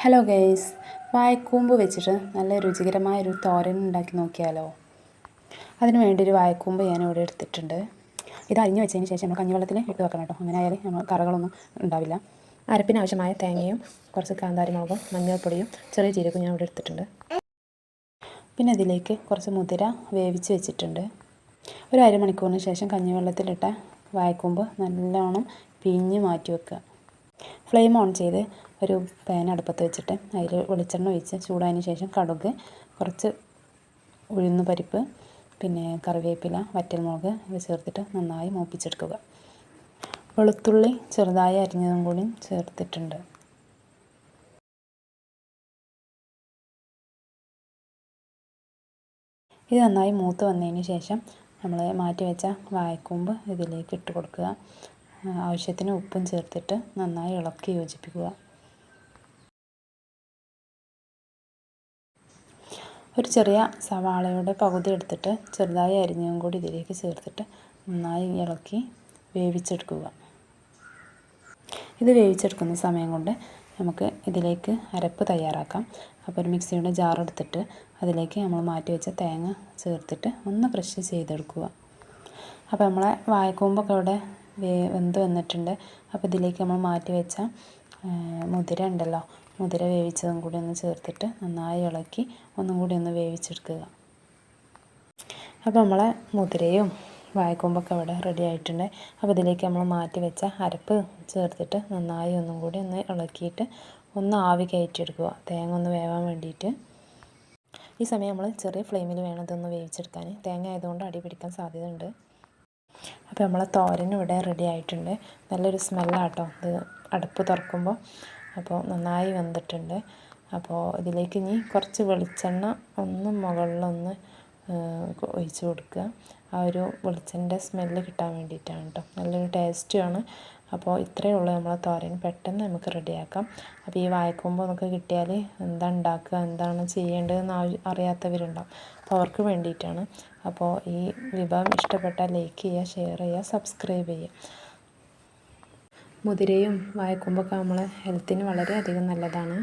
Hello guys, വാഴക്കൂമ്പ് വെച്ചിട്ട് നല്ല രുചികരമായൊരു തോരൻ ഉണ്ടാക്കി നോക്കിയാലോ. അതിന് വേണ്ടി ഒരു വാഴക്കൂമ്പ് ഞാൻ ഇവിടെ എടുത്തിട്ടുണ്ട്. ഇത് അരിഞ്ഞ് വെച്ചതിന് ശേഷം നമ്മൾ കഞ്ഞിവെള്ളത്തിൽ ഇട്ട് വെക്കണം കേട്ടോ. അങ്ങനെ ആയാൽ നമ്മൾ കറകളൊന്നും ഉണ്ടാവില്ല. അരപ്പിന് ആവശ്യമായ തേങ്ങയും കുറച്ച് കാന്താരി മുളകും മഞ്ഞൾപ്പൊടിയും ചെറിയ ജീരകവും ഞാൻ ഇവിടെ എടുത്തിട്ടുണ്ട്. പിന്നെ ഇതിലേക്ക് കുറച്ച് മുതിര വേവിച്ച് വെച്ചിട്ടുണ്ട്. ഒരു അരമണിക്കൂറിന് ശേഷം കഞ്ഞിവെള്ളത്തിലിട്ട വാഴക്കൂമ്പ് നല്ലോണം പിഴിഞ്ഞ് മാറ്റി വെക്കുക. ഫ്ലെയിം ഓൺ ചെയ്ത് ഒരു പാൻ അടുപ്പത്ത് വെച്ചിട്ട് അതിൽ വെളിച്ചെണ്ണ ഒഴിച്ച് ചൂടായതിന് ശേഷം കടുക്, കുറച്ച് ഉഴുന്ന് പരിപ്പ്, പിന്നെ കറിവേപ്പില, വറ്റൽമുളക് ഇവ ചേർത്തിട്ട് നന്നായി മൂപ്പിച്ചെടുക്കുക. വെളുത്തുള്ളി ചെറുതായി അരിഞ്ഞതും കൂടി ചേർത്തിട്ടുണ്ട്. ഇത് നന്നായി മൂത്ത് വന്നതിന് ശേഷം നമ്മൾ മാറ്റി വെച്ച വാഴക്കൂമ്പ് ഇതിലേക്ക് ഇട്ട് കൊടുക്കുക. ആവശ്യത്തിന് ഉപ്പും ചേർത്തിട്ട് നന്നായി ഇളക്കി യോജിപ്പിക്കുക. ഒരു ചെറിയ സവാളയുടെ പകുതി എടുത്തിട്ട് ചെറുതായി അരിഞ്ഞതും കൂടി ഇതിലേക്ക് ചേർത്തിട്ട് നന്നായി ഇളക്കി വേവിച്ചെടുക്കുക. ഇത് വേവിച്ചെടുക്കുന്ന സമയം കൊണ്ട് നമുക്ക് ഇതിലേക്ക് അരപ്പ് തയ്യാറാക്കാം. അപ്പോൾ ഒരു മിക്സിയുടെ ജാർ എടുത്തിട്ട് അതിലേക്ക് നമ്മൾ മാറ്റി വെച്ച തേങ്ങ ചേർത്തിട്ട് ഒന്ന് ക്രഷ് ചെയ്തെടുക്കുക. അപ്പോൾ നമ്മളെ വാഴക്കൂമ്പൊക്കെ ഇവിടെ വെന്ത് വന്നിട്ടുണ്ട്. അപ്പോൾ ഇതിലേക്ക് നമ്മൾ മാറ്റി വെച്ച മുതിര ഉണ്ടല്ലോ, മുതിര വേവിച്ചതും കൂടി ഒന്ന് ചേർത്തിട്ട് നന്നായി ഇളക്കി ഒന്നും കൂടി ഒന്ന് വേവിച്ചെടുക്കുക. അപ്പോൾ നമ്മളെ മുതിരയും വാഴക്കൂമ്പൊക്കെ ഇവിടെ റെഡി ആയിട്ടുണ്ട്. അപ്പോൾ ഇതിലേക്ക് നമ്മൾ മാറ്റി വെച്ച അരപ്പ് ചേർത്തിട്ട് നന്നായി ഒന്നും കൂടി ഒന്ന് ഇളക്കിയിട്ട് ഒന്ന് ആവി കയറ്റിയെടുക്കുക, തേങ്ങ ഒന്ന് വേവാൻ വേണ്ടിയിട്ട്. ഈ സമയം നമ്മൾ ചെറിയ ഫ്ലെയിമിൽ വേണം ഇതൊന്ന് വേവിച്ചെടുക്കാൻ. തേങ്ങ ആയതുകൊണ്ട് അടി പിടിക്കാൻ സാധ്യതയുണ്ട്. അപ്പോൾ നമ്മളെ തോരൻ ഇവിടെ റെഡി ആയിട്ടുണ്ട്. നല്ലൊരു സ്മെല്ലാട്ടോ ഇത് അടുപ്പ് തുറക്കുമ്പോൾ. അപ്പോൾ നന്നായി വെന്തിട്ടുണ്ട്. അപ്പോൾ ഇതിലേക്ക് ഇനി കുറച്ച് വെളിച്ചെണ്ണ ഒന്ന് മുകളിലൊന്ന് ഒഴിച്ച് കൊടുക്കുക. ആ ഒരു വെളിച്ചെണ്ണൻ്റെ സ്മെല്ല് കിട്ടാൻ വേണ്ടിയിട്ടാണ് കേട്ടോ. നല്ലൊരു ടേസ്റ്റുമാണ്. അപ്പോൾ ഇത്രയേ ഉള്ളൂ നമ്മളെ തോരൻ. പെട്ടെന്ന് നമുക്ക് റെഡിയാക്കാം. അപ്പോൾ ഈ വാഴക്കൂമ്പ് നമുക്ക് കിട്ടിയാൽ എന്താ ഉണ്ടാക്കുക, എന്താണ് ചെയ്യേണ്ടതെന്ന് അറിയാത്തവരുണ്ടാവും. അപ്പോൾ അവർക്ക് വേണ്ടിയിട്ടാണ്. അപ്പോൾ ഈ വിഭവം ഇഷ്ടപ്പെട്ടാൽ ലൈക്ക് ചെയ്യുക, ഷെയർ ചെയ്യുക, സബ്സ്ക്രൈബ് ചെയ്യുക. മുതിരയും വാഴക്കൂമ്പൊക്കെ നമ്മളെ ഹെൽത്തിന് വളരെയധികം നല്ലതാണ്.